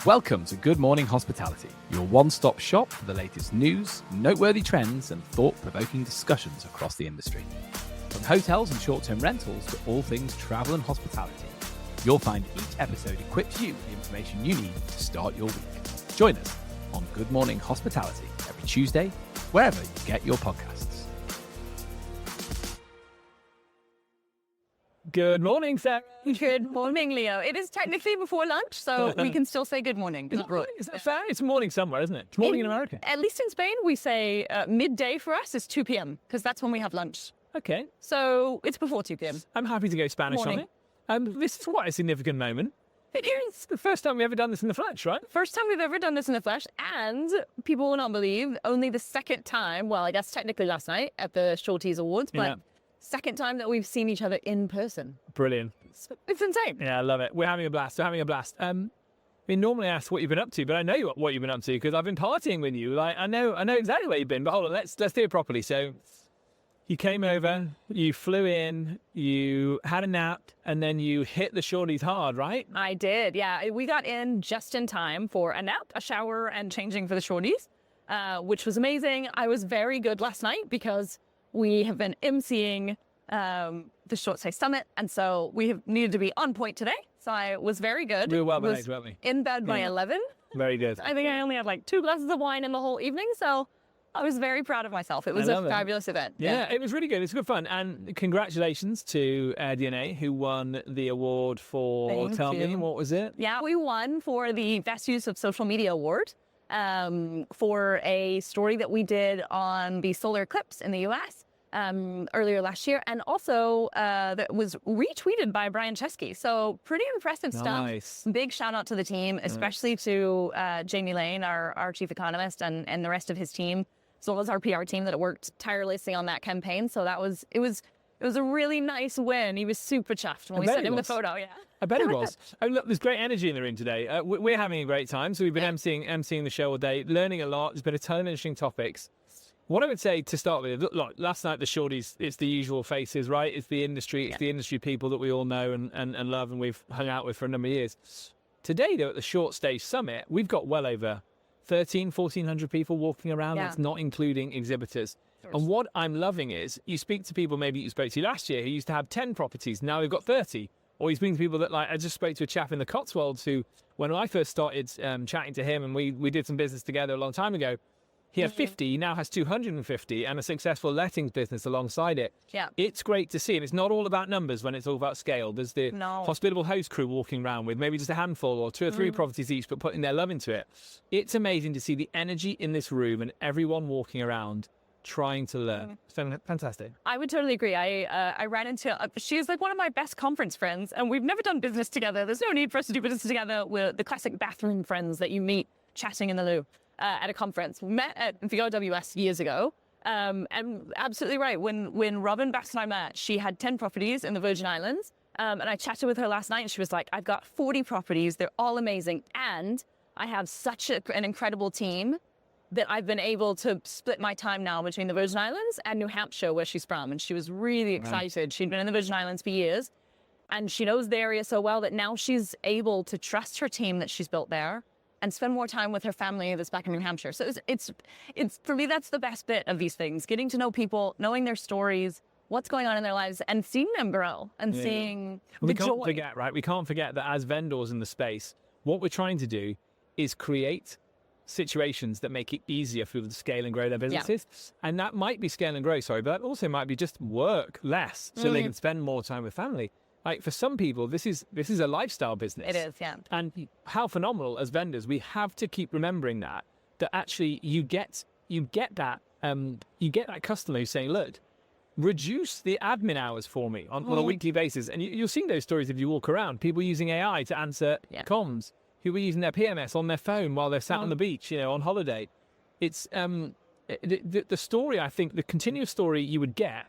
Welcome to Good Morning Hospitality, your one-stop shop for the latest news, noteworthy trends, and thought-provoking discussions across the industry. From hotels and short-term rentals to all things travel and hospitality, you'll find each episode equips you with the information you need to start your week. Join us on Good Morning Hospitality every Tuesday, wherever you get your podcasts. Good morning, Sarah. Good morning, Leo. It is technically before lunch, so we can still say good morning. Is that fair? It's morning somewhere, isn't it? It's morning in America. At least in Spain, we say midday for us is 2 p.m. because that's when we have lunch. Okay. So it's before 2 p.m. I'm happy to go Spanish Morning. on it. This is quite a significant moment. It is. It's the first time we've ever done this in the flesh, right? First time we've ever done this in the flesh, and people will not believe, only the second time, well, I guess technically last night at the Shorties Awards, but second time that we've seen each other in person. Brilliant. It's insane. Yeah, I love it. We're having a blast. We normally ask what you've been up to, but I know what you've been up to because I've been partying with you. Like I know exactly where you've been. But hold on, let's do it properly. So you came over, you flew in, you had a nap, and then you hit the Shorties hard, right? I did, yeah. We got in just in time for a nap, a shower, and changing for the Shorties, which was amazing. I was very good last night because we have been emceeing the Short Stay Summit, and so we have needed to be on point today. So I was very good. We were well behaved, weren't we? In bed by 11. Very good. I think I only had like 2 glasses of wine in the whole evening, so I was very proud of myself. It was a fabulous event. Yeah, it was really good. It's good fun. And congratulations to DNA, who won the award for, tell me, what was it? Yeah, we won for the Best Use of Social Media Award for a story that we did on the solar eclipse in the US. Earlier last year, and also that was retweeted by Brian Chesky. So pretty impressive stuff. Big shout out to the team, especially to Jamie Lane, our chief economist, and the rest of his team, as well as our PR team that worked tirelessly on that campaign. So it was a really nice win. He was super chuffed when we sent him the photo. Yeah, I bet it was. Oh, look, there's great energy in the room today. We're having a great time. So we've been emceeing the show all day, learning a lot. There's been a ton of interesting topics. What I would say to start with, look, last night the Shorties, it's the usual faces, right? It's the industry, the industry people that we all know and love and we've hung out with for a number of years. Today, though, at the Short Stay Summit, we've got well over 1,400 people walking around. That's not including exhibitors. And what I'm loving is you speak to people maybe you spoke to last year who used to have 10 properties. Now we've got 30. Or you speak to people that, like, I just spoke to a chap in the Cotswolds who, when I first started chatting to him and we did some business together a long time ago, he had 50, he now has 250 and a successful lettings business alongside it. Yeah. It's great to see. And it's not all about numbers when it's all about scale. There's the hospitable host crew walking around with maybe just a handful or 2 or 3 properties each, but putting their love into it. It's amazing to see the energy in this room and everyone walking around trying to learn. It's fantastic. I would totally agree. I ran into, she's like one of my best conference friends, and we've never done business together. There's no need for us to do business together. We're the classic bathroom friends that you meet chatting in the loo. At a conference. We met at the OWS years ago. And absolutely right. When Robin Bass and I met, she had 10 properties in the Virgin Islands. And I chatted with her last night and she was like, I've got 40 properties. They're all amazing. And I have such an incredible team that I've been able to split my time now between the Virgin Islands and New Hampshire, where she's from. And she was really excited. She'd been in the Virgin Islands for years and she knows the area so well that now she's able to trust her team that she's built there and spend more time with her family that's back in New Hampshire. So it's for me, that's the best bit of these things, getting to know people, knowing their stories, what's going on in their lives, and seeing them grow and seeing the joy. We can't forget, right? We can't forget that as vendors in the space, what we're trying to do is create situations that make it easier for people to scale and grow their businesses. Yeah. And that might be scale and grow, but that also might be just work less so they can spend more time with family. Like for some people, this is a lifestyle business. It is, yeah. And how phenomenal as vendors, we have to keep remembering that actually you get that customer who's saying, look, reduce the admin hours for me on a weekly basis. And you'll see those stories if you walk around. People using AI to answer comms. People using their PMS on their phone while they're sat on the beach, on holiday. It's the story. I think the continuous story you would get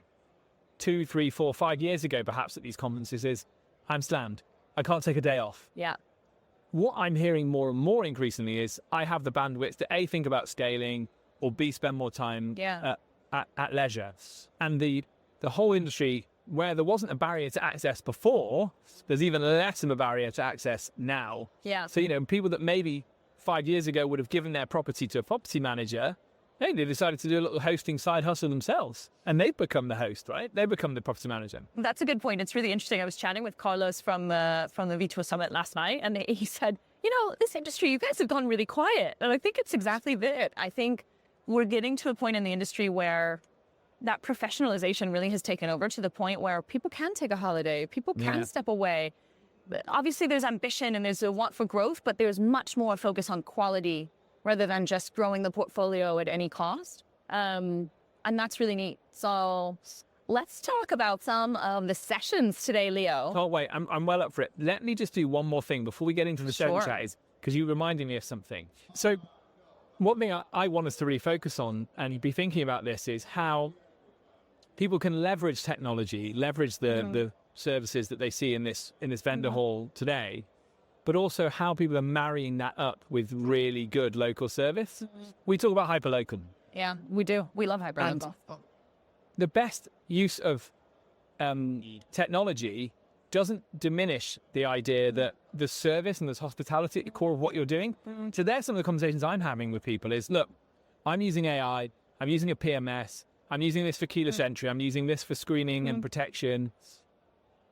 2, 3, 4, 5 years ago, perhaps at these conferences is, I'm slammed. I can't take a day off. Yeah. What I'm hearing more and more increasingly is I have the bandwidth to A, think about scaling, or B, spend more time at leisure. And the whole industry where there wasn't a barrier to access before, there's even less of a barrier to access now. Yeah. So, people that maybe 5 years ago would have given their property to a property manager, hey, they decided to do a little hosting side hustle themselves, and they've become the host, right? They become the property manager. That's a good point. It's really interesting. I was chatting with Carlos from the V2 Summit last night, and he said, this industry, you guys have gone really quiet. And I think it's exactly that. I think we're getting to a point in the industry where that professionalization really has taken over to the point where people can take a holiday, people can step away. But obviously, there's ambition and there's a want for growth, but there's much more focus on quality rather than just growing the portfolio at any cost. And that's really neat. So let's talk about some of the sessions today, Leo. Oh, wait, I'm well up for it. Let me just do one more thing before we get into the session chat, because you reminded me of something. So one thing I want us to really focus on and be thinking about this is how people can leverage technology, leverage the services that they see in this vendor hall today, but also how people are marrying that up with really good local service. We talk about hyperlocal. Yeah, we do. We love hyperlocal. The best use of technology doesn't diminish the idea that the service and the hospitality at the core of what you're doing. So there's some of the conversations I'm having with people is, look, I'm using AI, I'm using a PMS, I'm using this for keyless entry, I'm using this for screening and protection.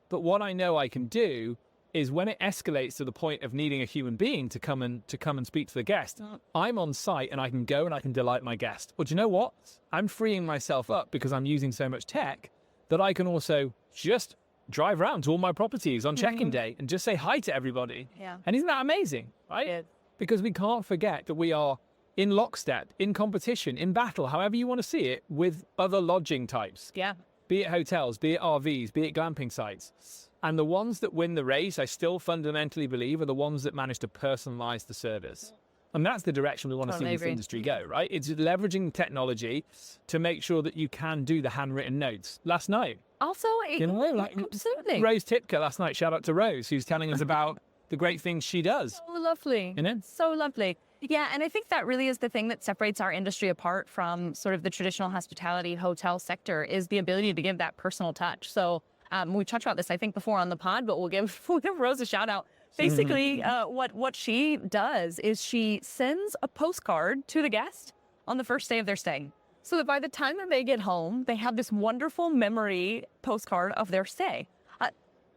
But what I know I can do is when it escalates to the point of needing a human being to come and speak to the guest, I'm on site and I can go and I can delight my guest. But you know what? I'm freeing myself up because I'm using so much tech that I can also just drive around to all my properties on check-in day and just say hi to everybody. Yeah. And isn't that amazing, right? Yeah. Because we can't forget that we are in lockstep, in competition, in battle, however you want to see it, with other lodging types. Yeah. Be it hotels, be it RVs, be it glamping sites. And the ones that win the race, I still fundamentally believe, are the ones that manage to personalize the service. And that's the direction we want to see this industry go, right? It's leveraging technology to make sure that you can do the handwritten notes. Last night, Also, absolutely. Rose Tipka last night, shout out to Rose, who's telling us about the great things she does. So lovely. So lovely. Yeah, and I think that really is the thing that separates our industry apart from sort of the traditional hospitality hotel sector is the ability to give that personal touch. So we've talked about this, I think, before on the pod, but we'll give Rose a shout out. Basically, what she does is she sends a postcard to the guest on the first day of their stay. So that by the time that they get home, they have this wonderful memory postcard of their stay.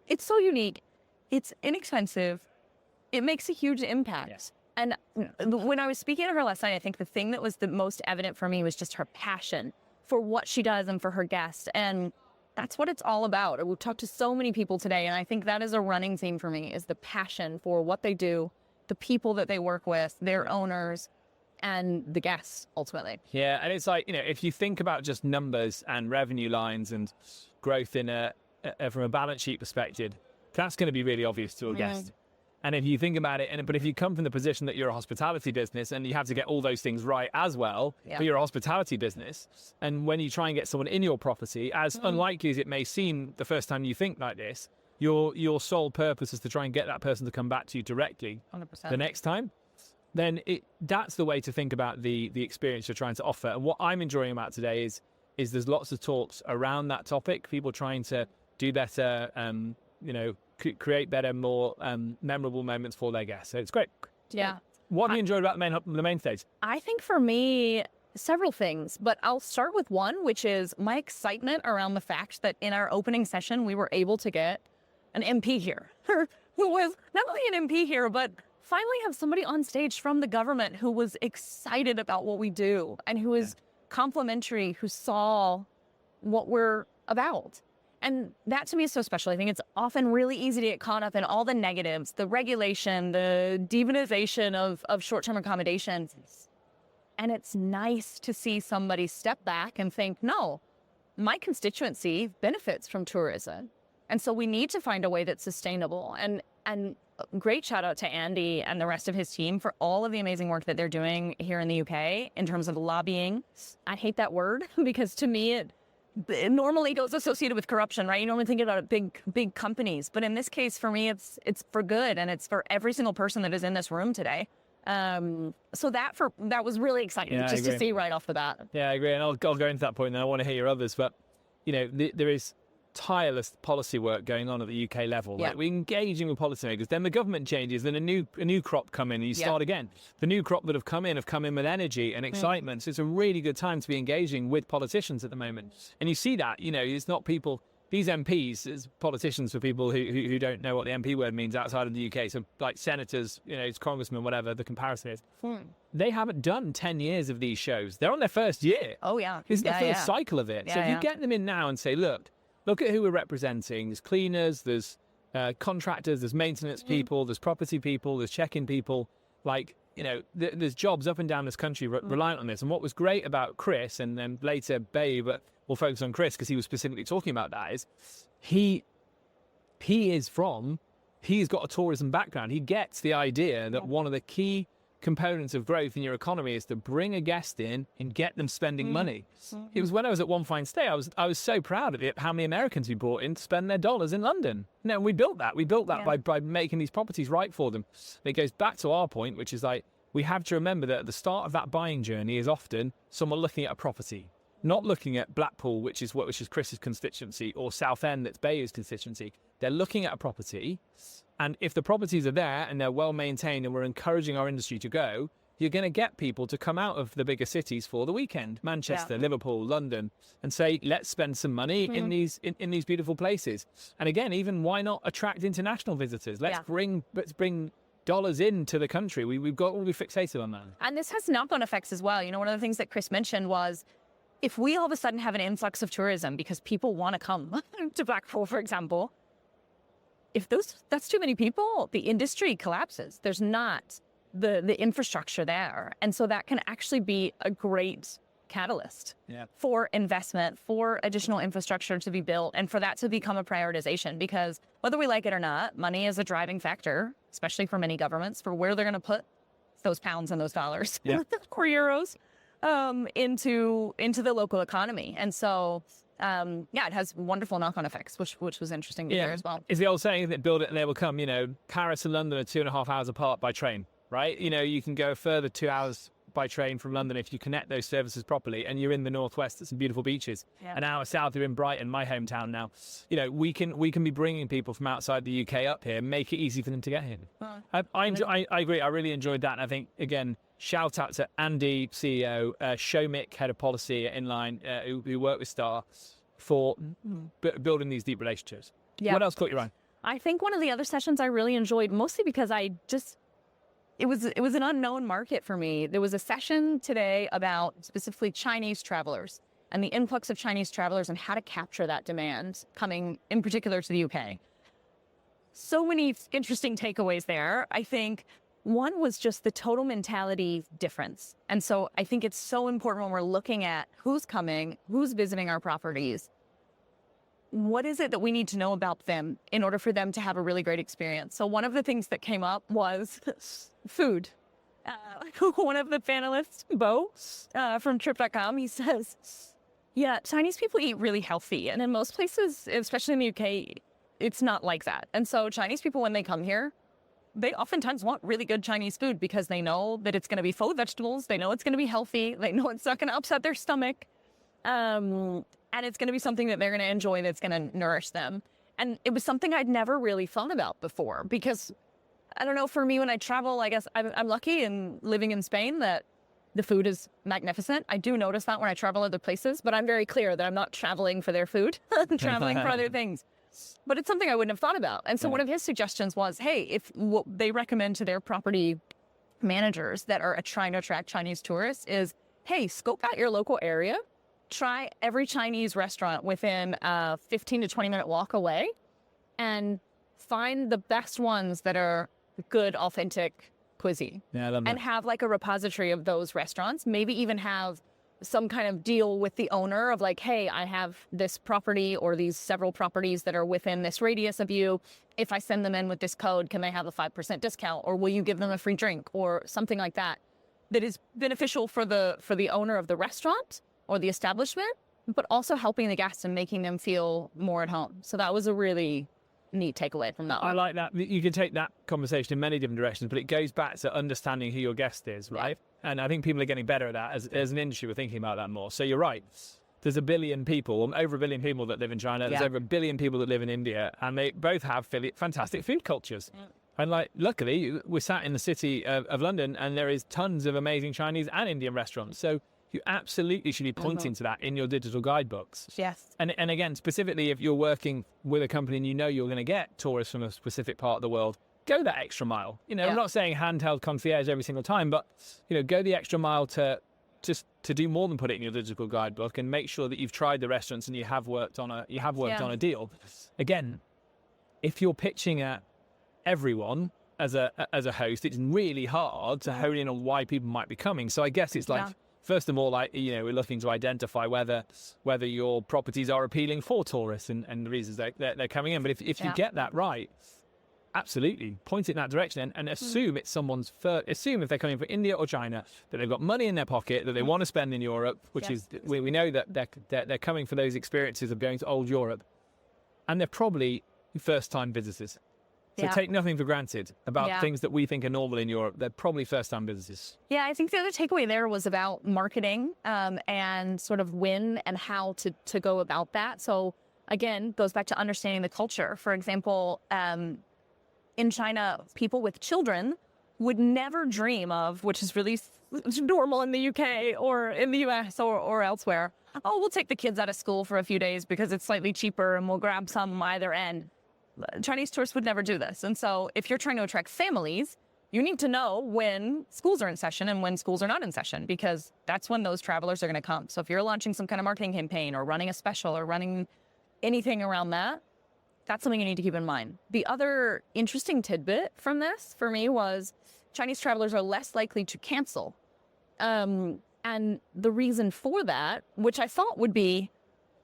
It's so unique. It's inexpensive. It makes a huge impact. Yes. And when I was speaking to her last night, I think the thing that was the most evident for me was just her passion for what she does and for her guests. And that's what it's all about. We've talked to so many people today, and I think that is a running theme for me, is the passion for what they do, the people that they work with, their owners, and the guests, ultimately. Yeah, and it's like, if you think about just numbers and revenue lines and growth from a balance sheet perspective, that's going to be really obvious to a guest. And if you think about it, but if you come from the position that you're a hospitality business and you have to get all those things right as well, but you're a hospitality business, and when you try and get someone in your property, as unlikely as it may seem the first time you think like this, your sole purpose is to try and get that person to come back to you directly 100%. the next time, then that's the way to think about the experience you're trying to offer. And what I'm enjoying about today is there's lots of talks around that topic, people trying to do better, create better, more memorable moments for their guests. So it's great. Yeah. What have you enjoyed about the main stage? I think for me, several things, but I'll start with one, which is my excitement around the fact that in our opening session, we were able to get an MP here, who was not only an MP here, but finally have somebody on stage from the government who was excited about what we do and who is complimentary, who saw what we're about. And that to me is so special. I think it's often really easy to get caught up in all the negatives, the regulation, the demonization of short-term accommodations. And it's nice to see somebody step back and think, no, my constituency benefits from tourism. And so we need to find a way that's sustainable. And great shout out to Andy and the rest of his team for all of the amazing work that they're doing here in the UK in terms of lobbying. I hate that word because to me it normally goes associated with corruption, right? You normally think about big companies, but in this case, for me, it's for good, and it's for every single person that is in this room today. So that was really exciting to see right off the bat. Yeah, I agree, and I'll go into that point, and I want to hear your others. But there is tireless policy work going on at the UK level. Yeah. Like, we're engaging with policymakers. Then the government changes, then a new crop come in, and you start again. The new crop that have come in with energy and excitement. So it's a really good time to be engaging with politicians at the moment. And you see that, it's not people. These MPs, as politicians, for people who don't know what the MP word means outside of the UK, so like senators, it's congressmen, whatever the comparison is, they haven't done 10 years of these shows. They're on their first year. Oh, yeah. It's the first cycle of it. Yeah, so if you get them in now and say, look at who we're representing. There's cleaners, there's contractors, there's maintenance people, there's property people, there's check-in people. Like, there's jobs up and down this country reliant on this. And what was great about Chris, and then later Bay, but we'll focus on Chris because he was specifically talking about that, is he's got a tourism background. He gets the idea that one of the key components of growth in your economy is to bring a guest in and get them spending money. It was when I was at One Fine Stay, I was so proud of how many Americans we brought in to spend their dollars in London. No, we built that. By making these properties right for them. And it goes back to our point, which is like, we have to remember that at the start of that buying journey is often someone looking at a property, not looking at Blackpool, which is Chris's constituency, or Southend, that's Bayer's constituency. They're looking at a property, and if the properties are there and they're well maintained and we're encouraging our industry to go, you're going to get people to come out of the bigger cities for the weekend, Manchester, Liverpool, London, and say, let's spend some money in these beautiful places. And again, even why not attract international visitors? Let's bring dollars into the country. We've got all be fixated on that. And this has knock-on effects as well. One of the things that Chris mentioned was, if we all of a sudden have an influx of tourism because people want to come to Blackpool, for example, if that's too many people, the industry collapses. There's not the infrastructure there. And so that can actually be a great catalyst for investment, for additional infrastructure to be built, and for that to become a prioritization. Because whether we like it or not, money is a driving factor, especially for many governments, for where they're going to put those pounds and those dollars or euros into the local economy. And so it has wonderful knock-on effects, which was interesting to hear as well. It's the old saying that build it and they will come. Paris and London are 2.5 hours apart by train, right? You can go a further 2 hours by train from London if you connect those services properly, and you're in the northwest at some beautiful beaches. An hour south, you're in Brighton, my hometown now. We can be bringing people from outside the UK up here, make it easy for them to get here. I agree. I really enjoyed that, and I think, again, shout out to Andy, CEO, Shomik, head of policy at Inline, who worked with Star for building these deep relationships. What else caught your eye? I think one of the other sessions I really enjoyed, mostly because it was an unknown market for me. There was a session today about specifically Chinese travelers and the influx of Chinese travelers and how to capture that demand coming in particular to the UK. So many interesting takeaways there. I think one was just the total mentality difference. And so I think it's so important when we're looking at who's coming, who's visiting our properties, what is it that we need to know about them in order for them to have a really great experience? So one of the things that came up was food. One of the panelists, Bo, from Trip.com, he says, Chinese people eat really healthy. And in most places, especially in the UK, it's not like that. And so Chinese people, when they come here, they oftentimes want really good Chinese food because they know that it's going to be full of vegetables. They know it's going to be healthy. They know it's not going to upset their stomach. And it's going to be something that they're going to enjoy, that's going to nourish them. And it was something I'd never really thought about before because, I don't know, for me, when I travel, I guess I'm lucky in living in Spain that the food is magnificent. I do notice that when I travel other places, but I'm very clear that I'm not traveling for their food. I'm traveling for other things. But it's something I wouldn't have thought about. And so one of his suggestions was, hey, if what they recommend to their property managers that are trying to attract Chinese tourists is, hey, scope out your local area. Try every Chinese restaurant within a 15 to 20 minute walk away and find the best ones that are good, authentic cuisine. Yeah, I love that. And have like a repository of those restaurants. Maybe even have some kind of deal with the owner of like, hey, I have this property or these several properties that are within this radius of you. If I send them in with this code, can they have a 5% discount? Or will you give them a free drink or something like that? That is beneficial for the owner of the restaurant or the establishment, but also helping the guests and making them feel more at home. So that was a really neat takeaway from that one. I like that. You can take that conversation in many different directions, but it goes back to understanding who your guest is, right? Yeah. And I think people are getting better at that. As an industry, we're thinking about that more. So you're right. there's a billion people, or over a billion people that live in China. There's over a billion people that live in India, and they both have fantastic food cultures. And like, luckily, we're sat in the city of London, and there is tons of amazing Chinese and Indian restaurants. So you absolutely should be pointing to that in your digital guidebooks. Yes. And again, specifically if you're working with a company and you know you're going to get tourists from a specific part of the world, go that extra mile. You know, I'm not saying handheld concierge every single time, but, you know, go the extra mile to do more than put it in your digital guidebook, and make sure that you've tried the restaurants and you have worked on a deal. Again, if you're pitching at everyone as a host, it's really hard to hone in on why people might be coming. So I guess it's like, first of all, like, you know, we're looking to identify whether your properties are appealing for tourists and the reasons they're coming in. But if you get that right, absolutely point it in that direction, and assume it's someone's first. Assume if they're coming from India or China that they've got money in their pocket that they want to spend in Europe, which is we know that they're coming for those experiences of going to old Europe, and they're probably first-time visitors. So take nothing for granted about things that we think are normal in Europe. They're probably first-time visitors. Yeah, I think the other takeaway there was about marketing and sort of when and how to go about that. So again, goes back to understanding the culture. For example, in China, people with children would never dream of, which is really normal in the UK or in the US or elsewhere, oh, we'll take the kids out of school for a few days because it's slightly cheaper and we'll grab some either end. Chinese tourists would never do this. And so if you're trying to attract families, you need to know when schools are in session and when schools are not in session, because that's when those travelers are going to come. So if you're launching some kind of marketing campaign or running a special or running anything around that, that's something you need to keep in mind. The other interesting tidbit from this for me was Chinese travelers are less likely to cancel. And the reason for that, which I thought would be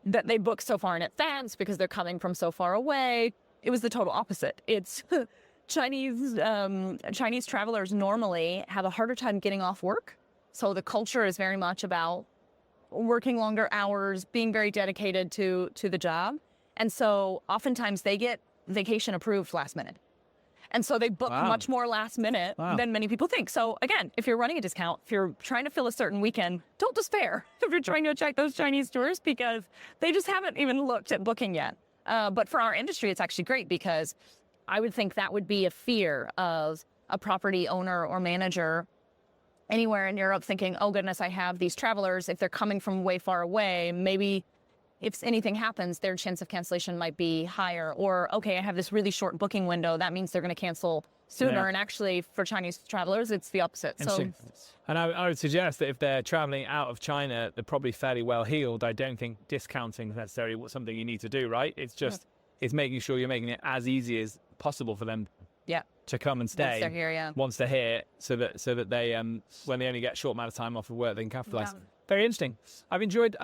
that they book so far in advance because they're coming from so far away, it was the total opposite. It's Chinese travelers normally have a harder time getting off work. So the culture is very much about working longer hours, being very dedicated to the job. And so oftentimes they get vacation approved last minute. And so they book much more last minute than many people think. So again, if you're running a discount, if you're trying to fill a certain weekend, don't despair if you're trying to attract those Chinese tourists, because they just haven't even looked at booking yet. But for our industry, it's actually great, because I would think that would be a fear of a property owner or manager anywhere in Europe thinking, oh goodness, I have these travelers. If they're coming from way far away, maybe if anything happens, their chance of cancellation might be higher. Or, okay, I have this really short booking window. That means they're going to cancel sooner. Yeah. And actually, for Chinese travelers, it's the opposite. And I would suggest that if they're traveling out of China, they're probably fairly well heeled. I don't think discounting is necessarily something you need to do, right? It's just it's making sure you're making it as easy as possible for them to come and stay once they're here, so that they when they only get a short amount of time off of work, they can capitalize. Yeah. Very interesting. I've enjoyed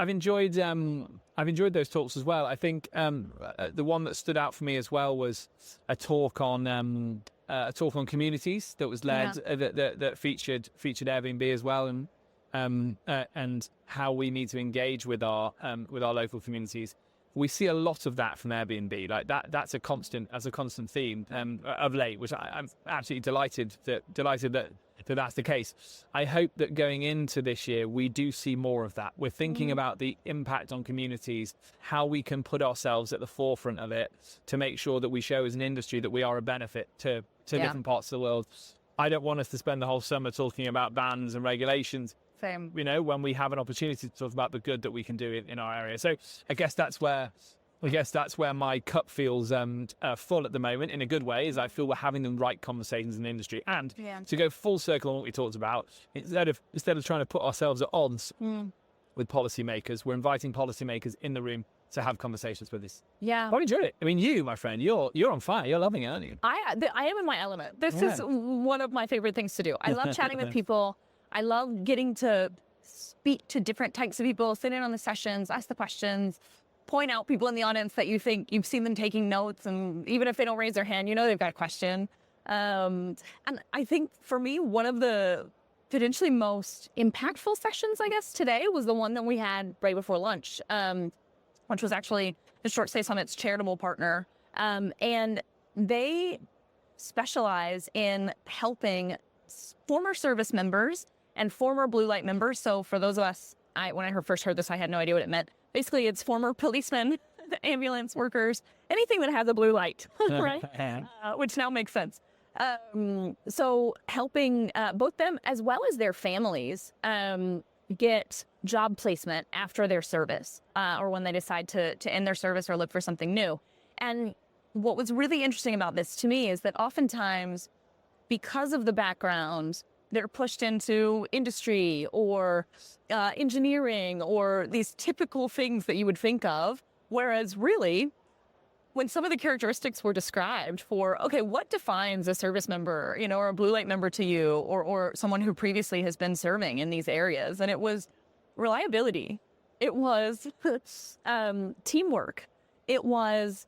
those talks as well. I think the one that stood out for me as well was a talk on communities that was led that featured Airbnb as well, and how we need to engage with our local communities. We see a lot of that from Airbnb. Like that's a constant theme of late, which I'm absolutely delighted that that's the case. I hope that going into this year, we do see more of that. We're thinking about the impact on communities, how we can put ourselves at the forefront of it to make sure that we show as an industry that we are a benefit to different parts of the world. I don't want us to spend the whole summer talking about bans and regulations. Same. You know, when we have an opportunity to talk about the good that we can do in our area. So I guess that's where my cup feels full at the moment, in a good way, is I feel we're having the right conversations in the industry. And to go full circle on what we talked about, instead of trying to put ourselves at odds with policymakers, we're inviting policymakers in the room to have conversations with us. Yeah. I've enjoyed it. I mean, you, my friend, you're on fire. You're loving it, aren't you? I am in my element. This is one of my favorite things to do. I love chatting with people. I love getting to speak to different types of people, sit in on the sessions, ask the questions, point out people in the audience that you think you've seen them taking notes, and even if they don't raise their hand, you know they've got a question. And I think for me, one of the potentially most impactful sessions, I guess, today was the one that we had right before lunch, which was actually the Short Stay Summit's charitable partner. And they specialize in helping former service members and former blue light members. So for those of us when I first heard this, I had no idea what it meant. Basically, it's former policemen, ambulance workers, anything that has a blue light, right? Which now makes sense. So helping both them as well as their families get job placement after their service or when they decide to end their service or look for something new. And what was really interesting about this to me is that oftentimes, because of the background, they're pushed into industry or engineering or these typical things that you would think of. Whereas really, when some of the characteristics were described for, okay, what defines a service member, or a blue light member to you, or someone who previously has been serving in these areas, and it was reliability, it was teamwork, it was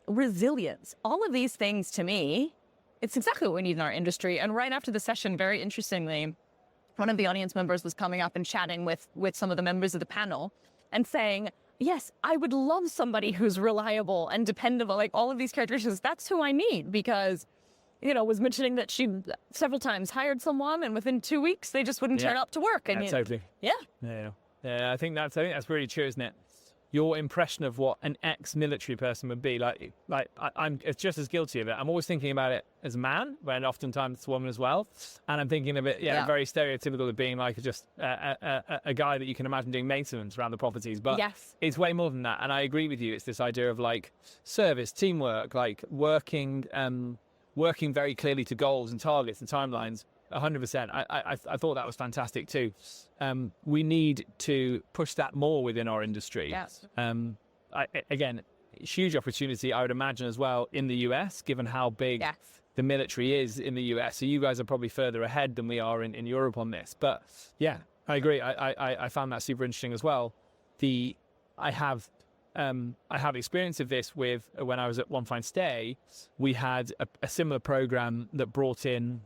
resilience. All of these things, to me, it's exactly what we need in our industry. And right after the session, very interestingly, one of the audience members was coming up and chatting with some of the members of the panel and saying, yes, I would love somebody who's reliable and dependable, like all of these characteristics. That's who I need, because, was mentioning that she several times hired someone and within 2 weeks, they just wouldn't turn up to work. And totally. Yeah. Yeah. I think that's really true, isn't it? Your impression of what an ex-military person would be I'm just as guilty of it. I'm always thinking about it as a man, when oftentimes it's a woman as well. And I'm thinking of it, very stereotypical of being like just a guy that you can imagine doing maintenance around the properties. But it's way more than that. And I agree with you. It's this idea of like service, teamwork, like working very clearly to goals and targets and timelines. 100%. I thought that was fantastic too. We need to push that more within our industry. Yes. Again, huge opportunity, I would imagine, as well in the US, given how big the military is in the US. So you guys are probably further ahead than we are in Europe on this. But yeah, I agree. I found that super interesting as well. I have experience of this with when I was at One Fine Stay. We had a similar program that brought in,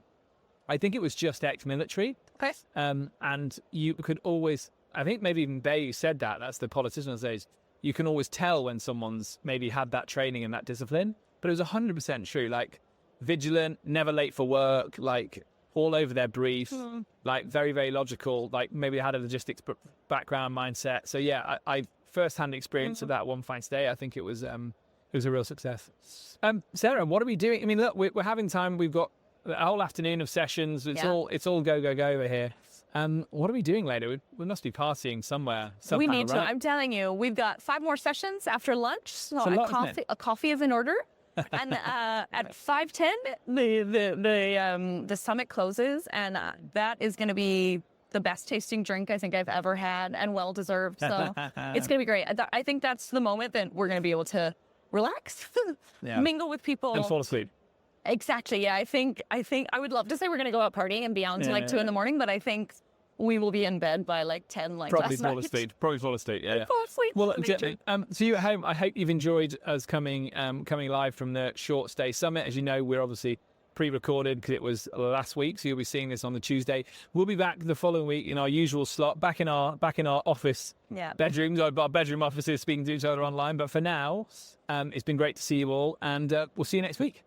I think it was just ex-military. Okay. And you could always, I think maybe even Bay said that's the politician says, you can always tell when someone's maybe had that training and that discipline. But it was 100% true, like vigilant, never late for work, like all over their brief, like very, very logical, like maybe had a logistics background mindset. So yeah, I first-hand experience of that One Fine Stay. I think it was a real success. Sarah, what are we doing? I mean, look, we're having time. We've got a whole afternoon of sessions. It's all go over here. What are we doing later? We must be partying somewhere. We need to. Right? I'm telling you, we've got 5 more sessions after lunch. So a coffee is in order. And at 5:10, the summit closes, and that is going to be the best tasting drink I think I've ever had, and well deserved. So it's going to be great. I think that's the moment that we're going to be able to relax, mingle with people, and fall asleep. Exactly. Yeah. I think I would love to say we're going to go out partying and be on to 2 a.m, but I think we will be in bed by 10, probably last night. Probably fall asleep. Yeah. Fall asleep. Well, so you at home, I hope you've enjoyed us coming live from the Short Stay Summit. As you know, we're obviously pre-recorded because it was last week, so you'll be seeing this on the Tuesday. We'll be back the following week in our usual slot, back in our office bedrooms, our bedroom offices, speaking to each other online. But for now, it's been great to see you all, and we'll see you next week.